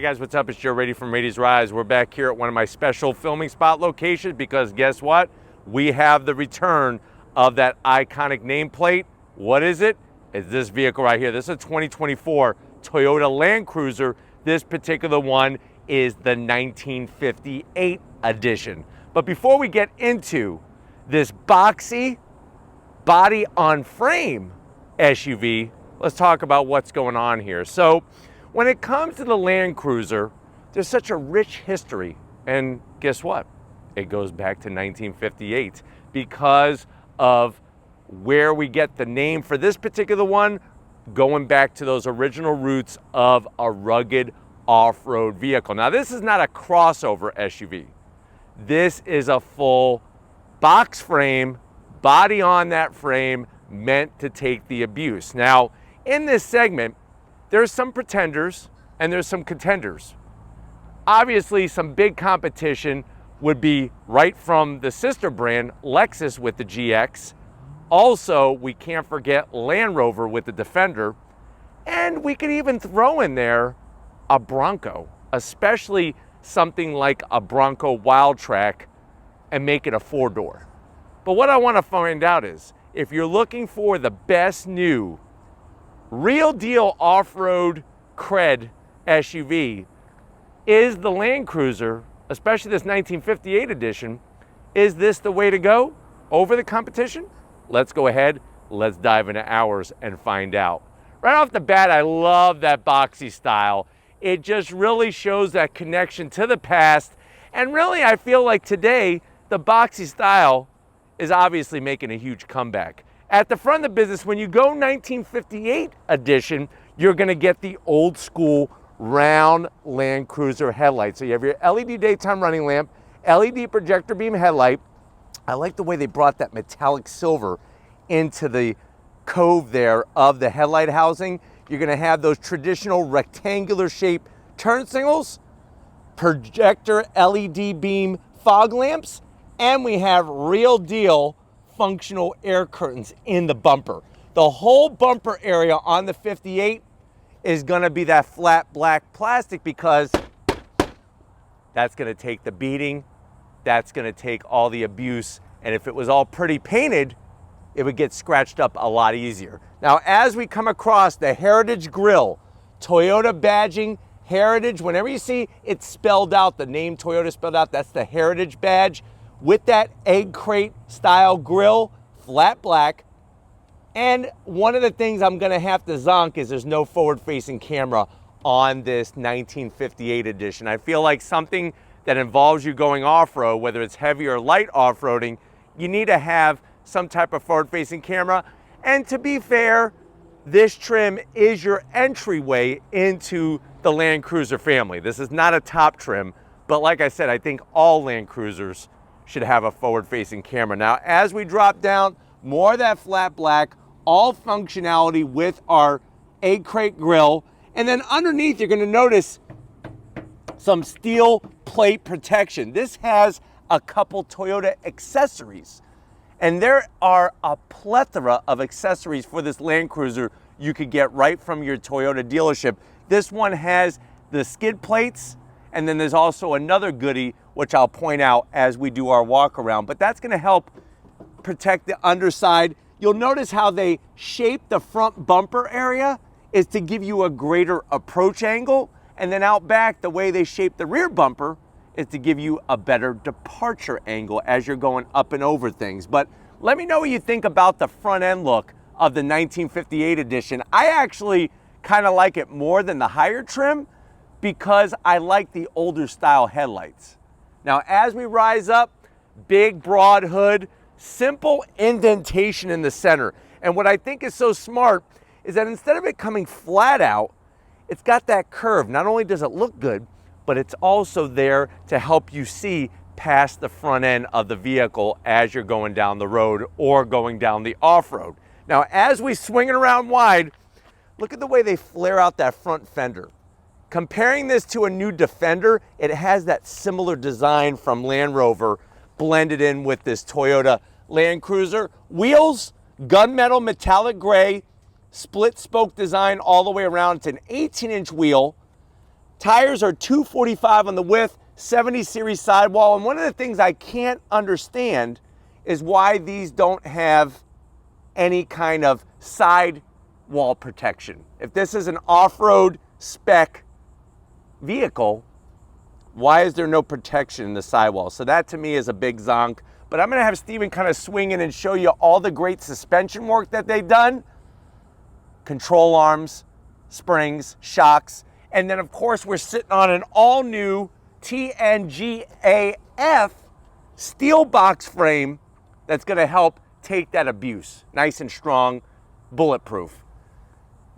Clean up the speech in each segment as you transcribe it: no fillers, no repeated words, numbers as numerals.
guys, what's up? It's Joe Rady from Rady's Rise. We're back here at one of my special filming spot locations because guess what? We have the return of that iconic nameplate. What is it? It's this vehicle right here. This is a 2024 Toyota Land Cruiser. This particular one is the 1958 edition. But before we get into this boxy body on frame SUV, let's talk about what's going on here. So when it comes to the Land Cruiser, there's such a rich history. And guess what? It goes back to 1958 because of where we get the name for this particular one, going back to those original roots of a rugged off-road vehicle. Now, this is not a crossover SUV. This is a full box frame, body on that frame, meant to take the abuse. Now, in this segment, there's some pretenders and there's some contenders. Obviously, some big competition would be right from the sister brand, Lexus with the GX. Also, we can't forget Land Rover with the Defender. And we could even throw in there a Bronco, especially something like a Bronco Wildtrak, and make it a four-door. But what I want to find out is, if you're looking for the best new real deal off-road cred SUV, is the Land Cruiser, especially this 1958 edition, is this the way to go over the competition? Let's go ahead, let's dive into ours and find out. Right off the bat, I love that boxy style. It just really shows that connection to the past. And really, I feel like today, the boxy style is obviously making a huge comeback. At the front of the business, when you go 1958 edition, you're gonna get the old school round Land Cruiser headlight. So you have your LED daytime running lamp, LED projector beam headlight. I like the way they brought that metallic silver into the cove there of the headlight housing. You're gonna have those traditional rectangular shaped turn signals, projector LED beam fog lamps, and we have real deal functional air curtains in the bumper. The whole bumper area on the 58 is gonna be that flat black plastic because that's gonna take the beating, that's gonna take all the abuse, and if it was all pretty painted, it would get scratched up a lot easier. Now, as we come across the Heritage grille, Toyota badging, Heritage, whenever you see it spelled out, the name Toyota spelled out, that's the Heritage badge, with that egg crate style grille, flat black. And one of the things I'm gonna have to zonk is there's no forward-facing camera on this 1958 edition. I feel like something that involves you going off-road, whether it's heavy or light off-roading, you need to have some type of forward-facing camera. And to be fair, this trim is your entryway into the Land Cruiser family. This is not a top trim, but like I said, I think all Land Cruisers should have a forward-facing camera. Now, as we drop down, more of that flat black, all functionality with our egg crate grille. And then underneath, you're gonna notice some steel plate protection. This has a couple Toyota accessories. And there are a plethora of accessories for this Land Cruiser you could get right from your Toyota dealership. This one has the skid plates, and then there's also another goodie, which I'll point out as we do our walk around, but that's gonna help protect the underside. You'll notice how they shape the front bumper area is to give you a greater approach angle, and then out back, the way they shape the rear bumper is to give you a better departure angle as you're going up and over things. But let me know what you think about the front end look of the 1958 edition. I actually kind of like it more than the higher trim because I like the older style headlights. Now, as we rise up, big broad hood, simple indentation in the center. And what I think is so smart is that instead of it coming flat out, it's got that curve. Not only does it look good, but it's also there to help you see past the front end of the vehicle as you're going down the road or going down the off-road. Now, as we swing it around wide, look at the way they flare out that front fender. Comparing this to a new Defender, it has that similar design from Land Rover blended in with this Toyota Land Cruiser. Wheels, gunmetal metallic gray, split spoke design all the way around. It's an 18-inch wheel. Tires are 245 on the width, 70 series sidewall. And one of the things I can't understand is why these don't have any kind of sidewall protection. If this is an off-road spec vehicle, why is there no protection in the sidewall? So that to me is a big zonk. But I'm gonna have Steven kind of swing in and show you all the great suspension work that they've done. Control arms, springs, shocks. And then of course we're sitting on an all new TNGAF steel box frame that's gonna help take that abuse. Nice and strong, bulletproof.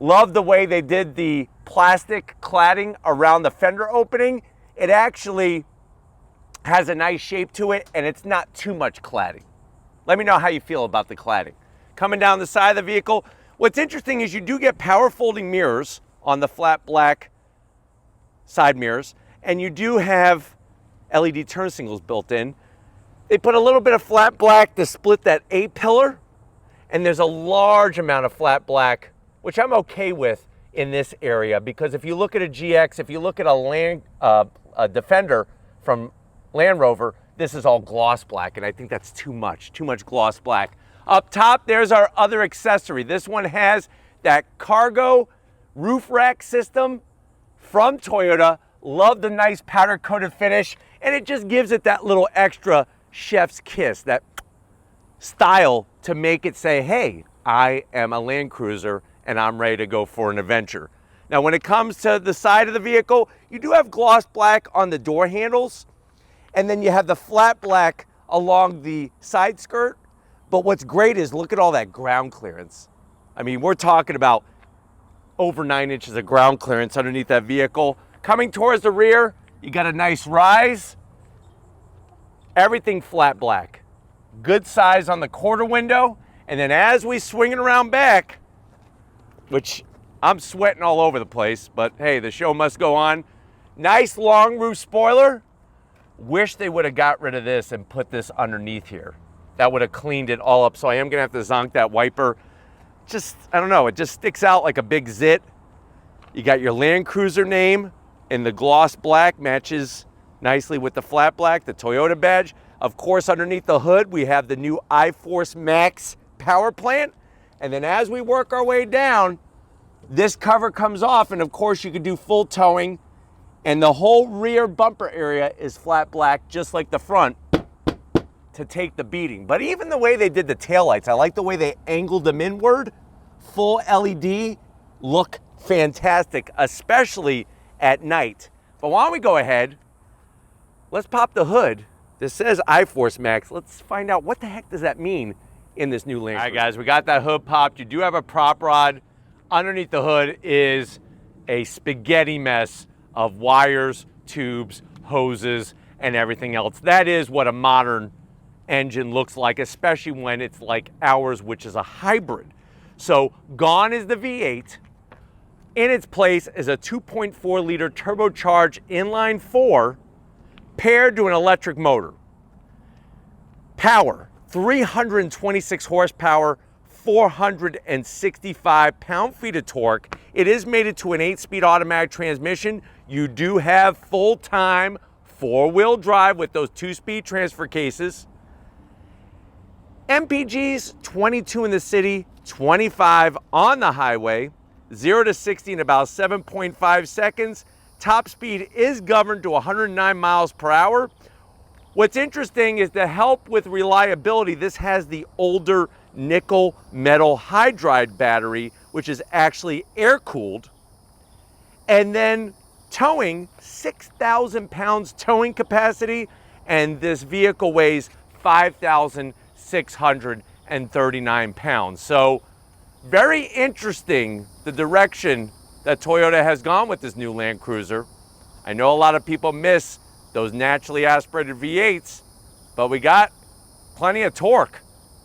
Love the way they did the plastic cladding around the fender opening. It actually has a nice shape to it, and it's not too much cladding. Let me know how you feel about the cladding. Coming down the side of the vehicle, what's interesting is you do get power folding mirrors on the flat black side mirrors, and you do have LED turn signals built in. They put a little bit of flat black to split that A-pillar, and there's a large amount of flat black, which I'm okay with in this area, because if you look at a GX, if you look at a Defender from Land Rover, this is all gloss black, and I think that's too much gloss black. Up top, there's our other accessory. This one has that cargo roof rack system from Toyota. Love the nice powder coated finish, and it just gives it that little extra chef's kiss, that style to make it say, hey, I am a Land Cruiser and I'm ready to go for an adventure. Now, when it comes to the side of the vehicle, you do have gloss black on the door handles, and then you have the flat black along the side skirt. But what's great is look at all that ground clearance. I mean, we're talking about over 9 inches of ground clearance underneath that vehicle. Coming towards the rear, you got a nice rise. Everything flat black. Good size on the quarter window. And then as we swing it around back, which I'm sweating all over the place, but hey, the show must go on. Nice long roof spoiler. Wish they would have got rid of this and put this underneath here. That would have cleaned it all up. So I am gonna have to zonk that wiper. Just, I don't know, it just sticks out like a big zit. You got your Land Cruiser name in the gloss black, matches nicely with the flat black, the Toyota badge. Of course, underneath the hood, we have the new iForce Max power plant. And then as we work our way down, this cover comes off, and of course you can do full towing, and the whole rear bumper area is flat black, just like the front, to take the beating. But even the way they did the taillights, I like the way they angled them inward. Full LED, look fantastic, especially at night. But why don't we go ahead, let's pop the hood. This says iForce Max. Let's find out what the heck does that mean in this new Land Cruiser. All right, guys, we got that hood popped. You do have a prop rod. Underneath the hood is a spaghetti mess of wires, tubes, hoses, and everything else. That is what a modern engine looks like, especially when it's like ours, which is a hybrid. So gone is the V8. In its place is a 2.4 liter turbocharged inline 4 paired to an electric motor. Power, 326 horsepower, 465 pound-feet of torque. It is mated to an 8-speed automatic transmission. You do have full-time 4-wheel drive with those 2-speed transfer cases. MPGs, 22 in the city, 25 on the highway, 0 to 60 in about 7.5 seconds. Top speed is governed to 109 miles per hour. What's interesting is to help with reliability, this has the older nickel metal hydride battery, which is actually air-cooled. And then towing, 6,000 pounds towing capacity, and this vehicle weighs 5,639 pounds. So very interesting, the direction that Toyota has gone with this new Land Cruiser. I know a lot of people miss those naturally aspirated V8s, but we got plenty of torque,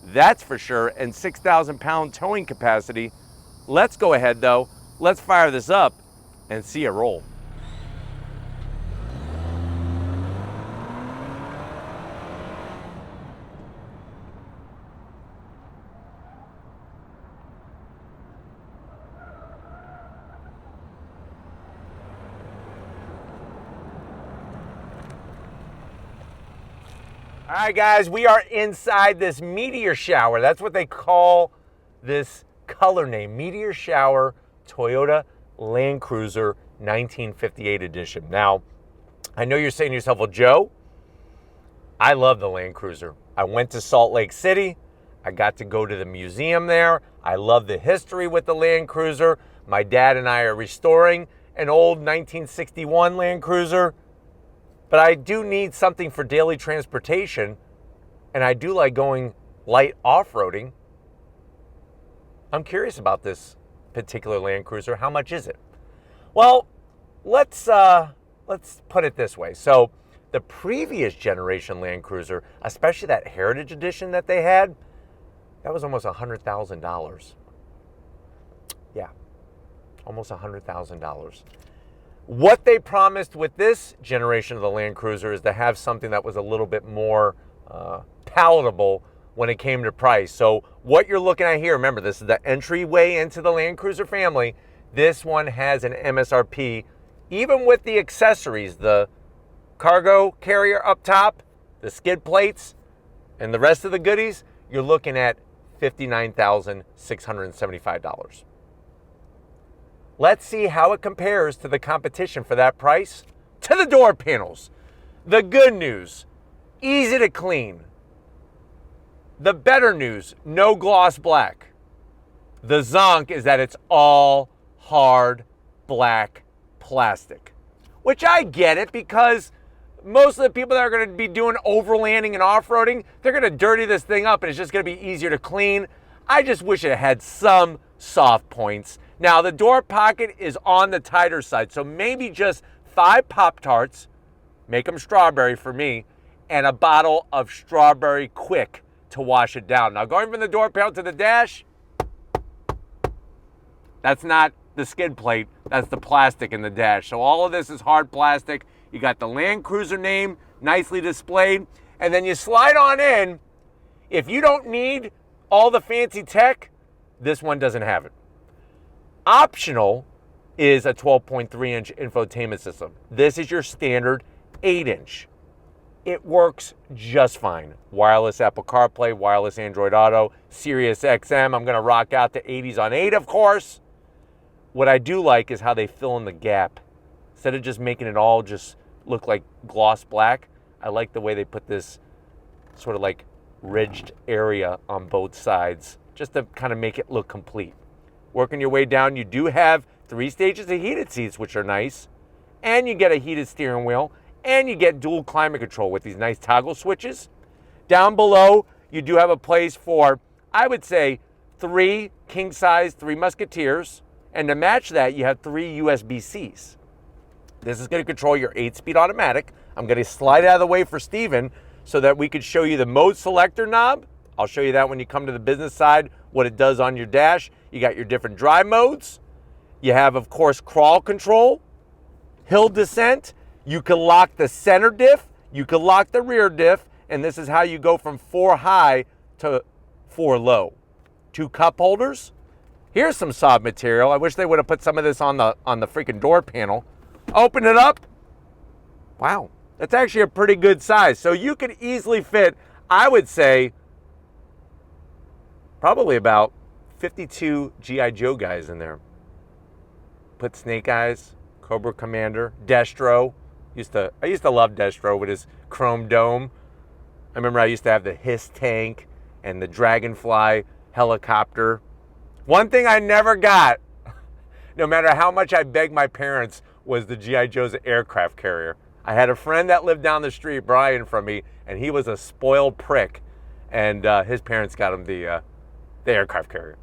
that's for sure, and 6,000 pound towing capacity. Let's go ahead though, let's fire this up and see it roll. All right, guys, we are inside this meteor shower. That's what they call this color name, Meteor Shower Toyota Land Cruiser 1958 edition. Now, I know you're saying to yourself, well, Joe, I love the Land Cruiser. I went to Salt Lake City. I got to go to the museum there. I love the history with the Land Cruiser. My dad and I are restoring an old 1961 Land Cruiser. But I do need something for daily transportation, and I do like going light off-roading. I'm curious about this particular Land Cruiser. How much is it? Well, let's put it this way. So the previous generation Land Cruiser, especially that Heritage Edition that they had, that was almost $100,000. Yeah, almost $100,000. What they promised with this generation of the Land Cruiser is to have something that was a little bit more palatable when it came to price. So what you're looking at here, remember, this is the entryway into the Land Cruiser family. This one has an MSRP, even with the accessories, the cargo carrier up top, the skid plates, and the rest of the goodies, you're looking at $59,675. Let's see how it compares to the competition for that price. To the door panels. The good news, easy to clean. The better news, no gloss black. The zonk is that it's all hard black plastic, which I get it, because most of the people that are going to be doing overlanding and off-roading, they're going to dirty this thing up and it's just going to be easier to clean. I just wish it had some soft points. Now, the door pocket is on the tighter side, so maybe just 5 Pop-Tarts, make them strawberry for me, and a bottle of Strawberry Quick to wash it down. Now, going from the door panel to the dash, that's not the skid plate, that's the plastic in the dash. So all of this is hard plastic. You got the Land Cruiser name nicely displayed, and then you slide on in. If you don't need all the fancy tech, this one doesn't have it. Optional is a 12.3-inch infotainment system. This is your standard 8-inch. It works just fine. Wireless Apple CarPlay, wireless Android Auto, Sirius XM. I'm going to rock out to 80s on 8, of course. What I do like is how they fill in the gap. Instead of just making it all just look like gloss black, I like the way they put this sort of like ridged area on both sides, just to kind of make it look complete. Working your way down, you do have 3 stages of heated seats, which are nice, and you get a heated steering wheel, and you get dual climate control with these nice toggle switches. Down below, you do have a place for, I would say, 3 king-size 3 Musketeers, and to match that, you have 3 USB-Cs. This is going to control your 8-speed automatic. I'm going to slide out of the way for Steven so that we could show you the mode selector knob. I'll show you that when you come to the business side, what it does on your dash. You got your different drive modes. You have, of course, crawl control, hill descent. You can lock the center diff. You can lock the rear diff. And this is how you go from 4 high to 4 low. 2 cup holders. Here's some soft material. I wish they would have put some of this on the freaking door panel. Open it up. Wow, that's actually a pretty good size. So you could easily fit, I would say, probably about 52 G.I. Joe guys in there. Put Snake Eyes, Cobra Commander, Destro. I used to love Destro with his chrome dome. I remember I used to have the Hiss tank and the Dragonfly helicopter. One thing I never got, no matter how much I begged my parents, was the G.I. Joe's aircraft carrier. I had a friend that lived down the street, Brian, from me, and he was a spoiled prick, and his parents got him the aircraft carrier.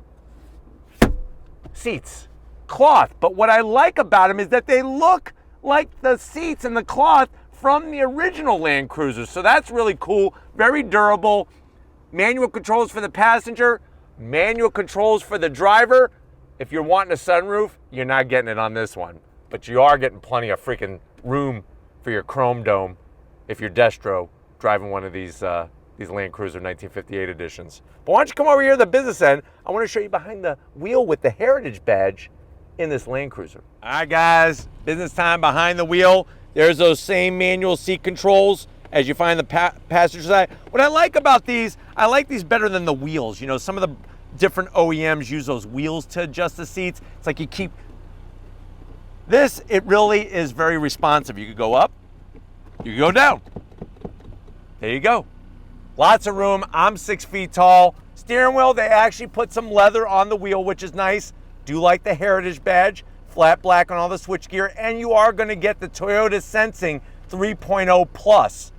Seats, cloth, but what I like about them is that they look like the seats and the cloth from the original Land Cruiser, so that's really cool, very durable. Manual controls for the passenger, manual controls for the driver. If you're wanting a sunroof, you're not getting it on this one, but you are getting plenty of freaking room for your chrome dome if you're Destro driving one of these Land Cruiser 1958 editions. But why don't you come over here to the business end? I want to show you behind the wheel with the Heritage badge in this Land Cruiser. All right, guys, business time behind the wheel. There's those same manual seat controls. as you find the passenger side. What I like about these, I like these better than the wheels. You know, some of the different OEMs use those wheels to adjust the seats. It's like you keep, this, it really is very responsive. You could go up, you could go down. There you go. Lots of room. I'm 6 feet tall. Steering wheel, they actually put some leather on the wheel, which is nice. Do like the Heritage badge, flat black on all the switchgear, and you are going to get the Toyota Sensing 3.0 Plus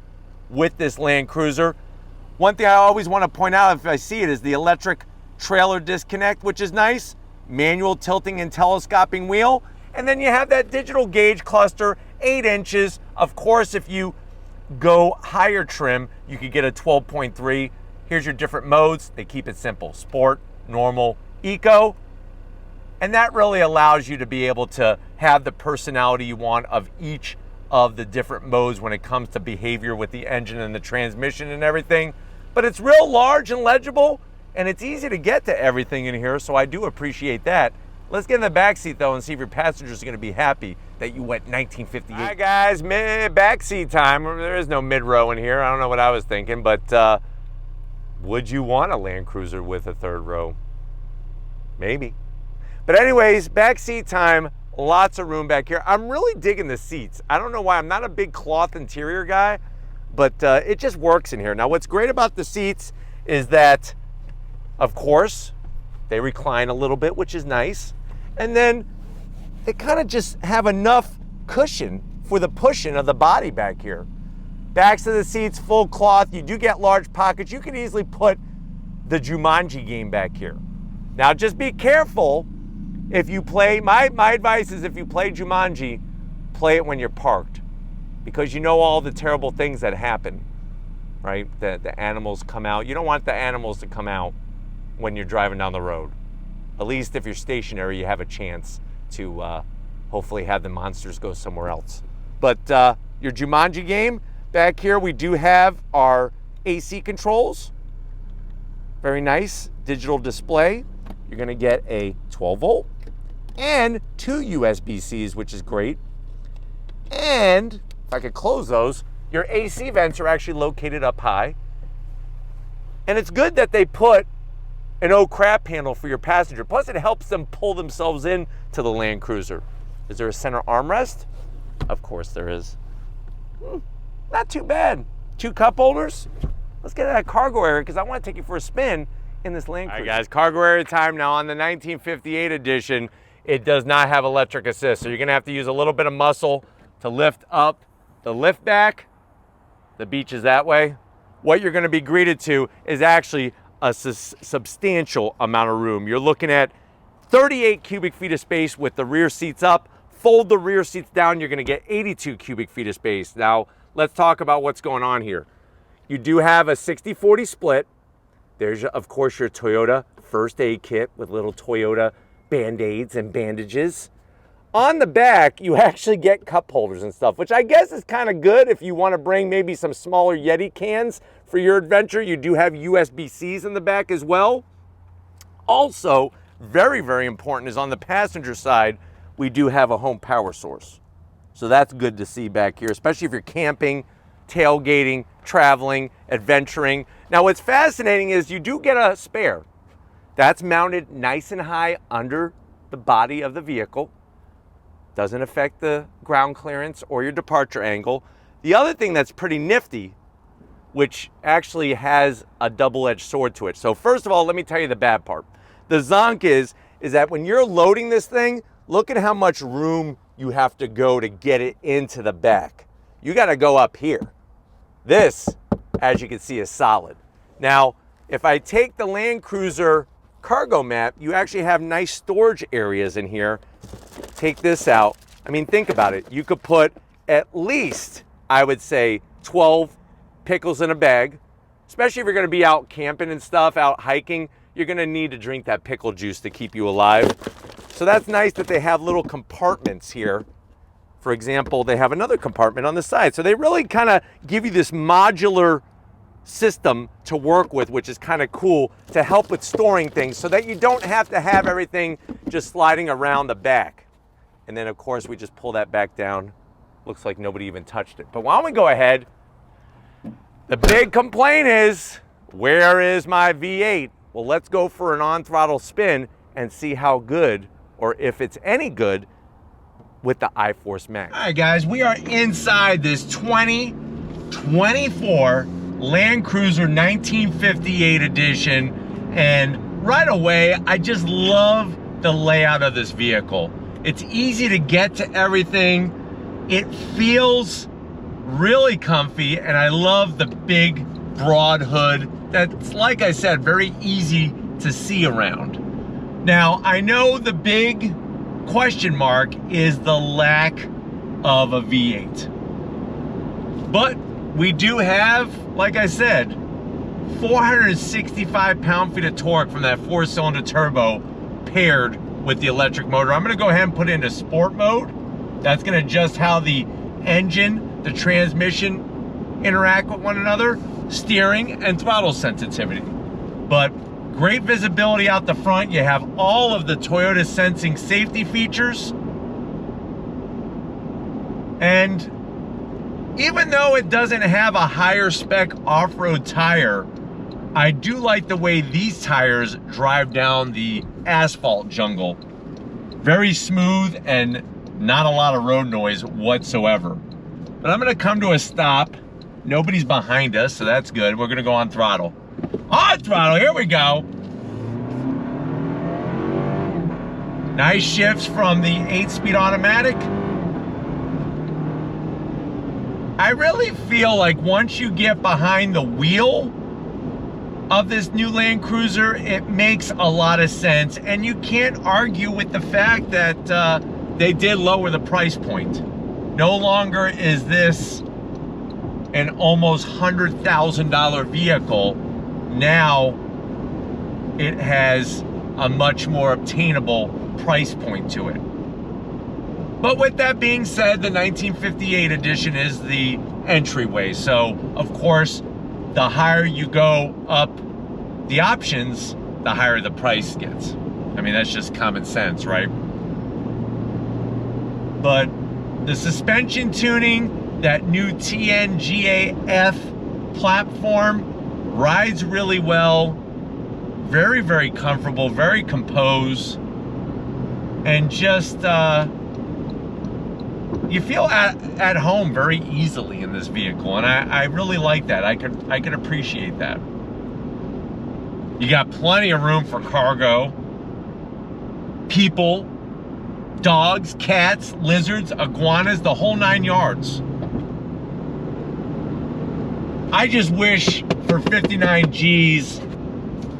with this Land Cruiser. One thing I always want to point out if I see it is the electric trailer disconnect, which is nice. Manual tilting and telescoping wheel. And then you have that digital gauge cluster, 8 inches. Of course, if you go higher trim, you could get a 12.3. Here's your different modes. They keep it simple: sport, normal, eco. And that really allows you to be able to have the personality you want of each of the different modes when it comes to behavior with the engine and the transmission and everything. But it's real large and legible, and it's easy to get to everything in here, so I do appreciate that. Let's get in the back seat though and see if your passengers are going to be happy that you went 1958. All right guys, back seat time. There is no mid-row in here. I don't know what I was thinking, but would you want a Land Cruiser with a third row? Maybe. But anyways, back seat time. Lots of room back here. I'm really digging the seats. I don't know why. I'm not a big cloth interior guy, but it just works in here. Now, what's great about the seats is that, of course, they recline a little bit, which is nice. And then they kind of just have enough cushion for the pushing of the body back here. Backs of the seats, full cloth. You do get large pockets. You can easily put the Jumanji game back here. Now, just be careful. If you play, my advice is if you play Jumanji, play it when you're parked, because you know all the terrible things that happen, right? The animals come out. You don't want the animals to come out when you're driving down the road. At least if you're stationary, you have a chance to hopefully have the monsters go somewhere else. But your Jumanji game, back here we do have our AC controls. Very nice digital display. You're gonna get a 12 volt. And 2 USB-Cs, which is great. And if I could close those, your AC vents are actually located up high. And it's good that they put an oh crap handle for your passenger. Plus it helps them pull themselves in to the Land Cruiser. Is there a center armrest? Of course there is. Not too bad. 2 cup holders. Let's get to that cargo area because I want to take you for a spin in this Land Cruiser. All right guys, cargo area time now. On the 1958 edition, it does not have electric assist, so you're gonna have to use a little bit of muscle to lift up the lift back. The beach is that way. What you're gonna be greeted to is actually a substantial amount of room. You're looking at 38 cubic feet of space with the rear seats up. Fold the rear seats down, you're gonna get 82 cubic feet of space. Now, let's talk about what's going on here. You do have a 60-40 split. There's, of course, your Toyota first aid kit with little Toyota Band-Aids and bandages. On the back, you actually get cup holders and stuff, which I guess is kind of good if you want to bring maybe some smaller Yeti cans for your adventure. You do have USB-Cs in the back as well. Also, very, very important is on the passenger side, we do have a home power source. So that's good to see back here, especially if you're camping, tailgating, traveling, adventuring. Now, what's fascinating is you do get a spare. That's mounted nice and high under the body of the vehicle. Doesn't affect the ground clearance or your departure angle. The other thing that's pretty nifty, which actually has a double-edged sword to it. So first of all, let me tell you the bad part. The zonk is that when you're loading this thing, look at how much room you have to go to get it into the back. You got to go up here. This, as you can see, is solid. Now, if I take the Land Cruiser cargo map, you actually have nice storage areas in here. Take this out. I mean, think about it. You could put at least, I would say, 12 pickles in a bag, especially if you're going to be out camping and stuff, out hiking. You're going to need to drink that pickle juice to keep you alive. So that's nice that they have little compartments here. For example, they have another compartment on the side. So they really kind of give you this modular system to work with, which is kind of cool to help with storing things so that you don't have to have everything just sliding around the back. And then of course we just pull that back down. Looks like nobody even touched it. But why don't we go ahead The big complaint is, where is my V8? Well, let's go for an on-throttle spin and see how good, or if it's any good, with the iForce Max. All right, guys, we are inside this 2024 Land Cruiser 1958 edition, and right away, I just love the layout of this vehicle. It's easy to get to everything. It feels really comfy, and I love the big, broad hood that's, like I said, very easy to see around. Now, I know the big question mark is the lack of a V8. But we do have, like I said, 465 pound-feet of torque from that 4-cylinder turbo paired with the electric motor. I'm gonna go ahead and put it into sport mode. That's gonna adjust how the engine, the transmission interact with one another, steering, and throttle sensitivity. But great visibility out the front. You have all of the Toyota sensing safety features. And even though it doesn't have a higher spec off-road tire, I do like the way these tires drive down the asphalt jungle. Very smooth and not a lot of road noise whatsoever. But I'm gonna come to a stop. Nobody's behind us, so that's good. We're gonna go on throttle. On throttle, here we go. Nice shifts from the 8-speed automatic. I really feel like once you get behind the wheel of this new Land Cruiser, it makes a lot of sense, and you can't argue with the fact that they did lower the price point. No longer is this an almost $100,000 vehicle. Now it has a much more obtainable price point to it. But with that being said, the 1958 edition is the entryway. So, of course, the higher you go up the options, the higher the price gets. I mean, that's just common sense, right? But the suspension tuning, that new TNGA-F platform, rides really well. Very, very comfortable, very composed. And just, you feel at home very easily in this vehicle. And I really like that. I could appreciate that. You got plenty of room for cargo, people, dogs, cats, lizards, iguanas, the whole 9 yards. I just wish for 59 G's,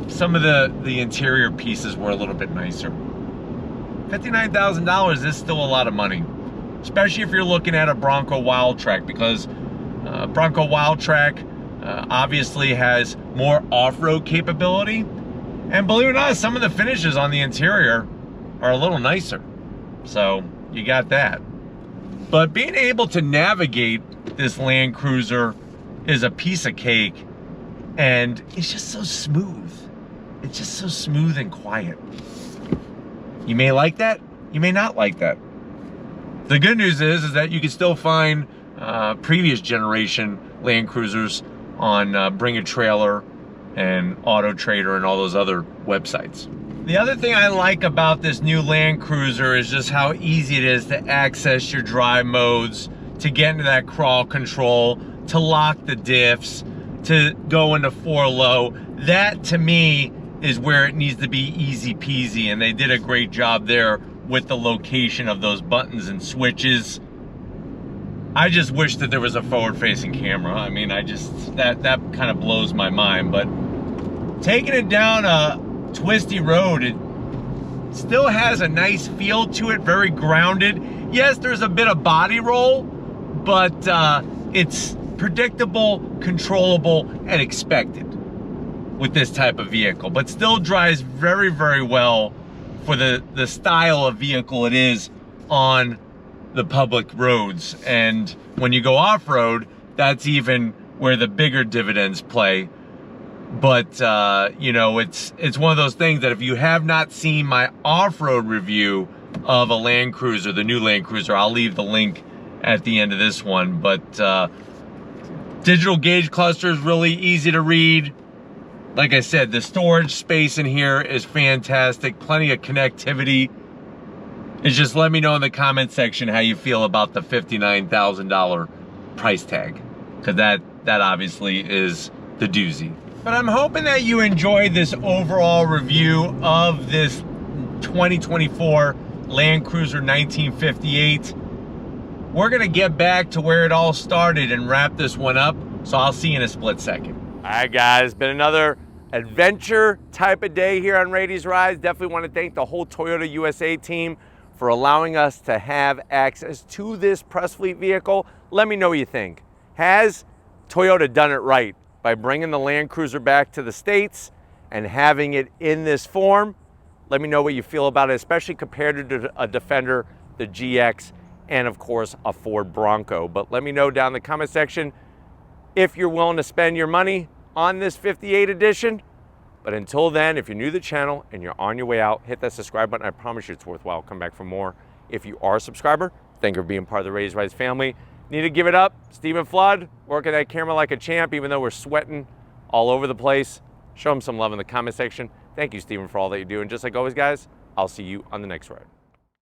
some of the interior pieces were a little bit nicer. $59,000 is still a lot of money, especially if you're looking at a Bronco Wildtrak, because Bronco Wildtrak obviously has more off-road capability. And believe it or not, some of the finishes on the interior are a little nicer. So you got that. But being able to navigate this Land Cruiser is a piece of cake, and it's just so smooth. It's just so smooth and quiet. You may like that, you may not like that. The good news is that you can still find previous generation Land Cruisers on Bring a Trailer and Auto Trader and all those other websites. The other thing I like about this new Land Cruiser is just how easy it is to access your drive modes, to get into that crawl control, to lock the diffs, to go into 4-low. That, to me, is where it needs to be easy peasy, and they did a great job there with the location of those buttons and switches. I just wish that there was a forward-facing camera. I mean, that kind of blows my mind. But taking it down a twisty road, it still has a nice feel to it, very grounded. Yes, there's a bit of body roll, but it's predictable, controllable, and expected with this type of vehicle, but still drives very, very well for the style of vehicle it is on the public roads. And when you go off-road, that's even where the bigger dividends play. But you know, it's one of those things that if you have not seen my off-road review of a Land Cruiser, the new Land Cruiser, I'll leave the link at the end of this one. But Digital gauge cluster is really easy to read. Like I said, the storage space in here is fantastic. Plenty of connectivity. It's just let me know in the comment section how you feel about the $59,000 price tag. Because that obviously is the doozy. But I'm hoping that you enjoyed this overall review of this 2024 Land Cruiser 1958. We're gonna get back to where it all started and wrap this one up. So I'll see you in a split second. All right, guys, been another adventure type of day here on Rady's Rides. Definitely want to thank the whole Toyota USA team for allowing us to have access to this press fleet vehicle. Let me know what you think. Has Toyota done it right by bringing the Land Cruiser back to the States and having it in this form? Let me know what you feel about it, especially compared to a Defender, the GX, and of course a Ford Bronco. But let me know down in the comment section if you're willing to spend your money on this 58 edition. But until then, if you're new to the channel and you're on your way out, hit that subscribe button. I promise you it's worthwhile. Come back for more. If you are a subscriber, thank you for being part of the Rady's Rides family. Need to give it up. Stephen Flood, working that camera like a champ, even though we're sweating all over the place. Show him some love in the comment section. Thank you, Stephen, for all that you do. And just like always, guys, I'll see you on the next ride.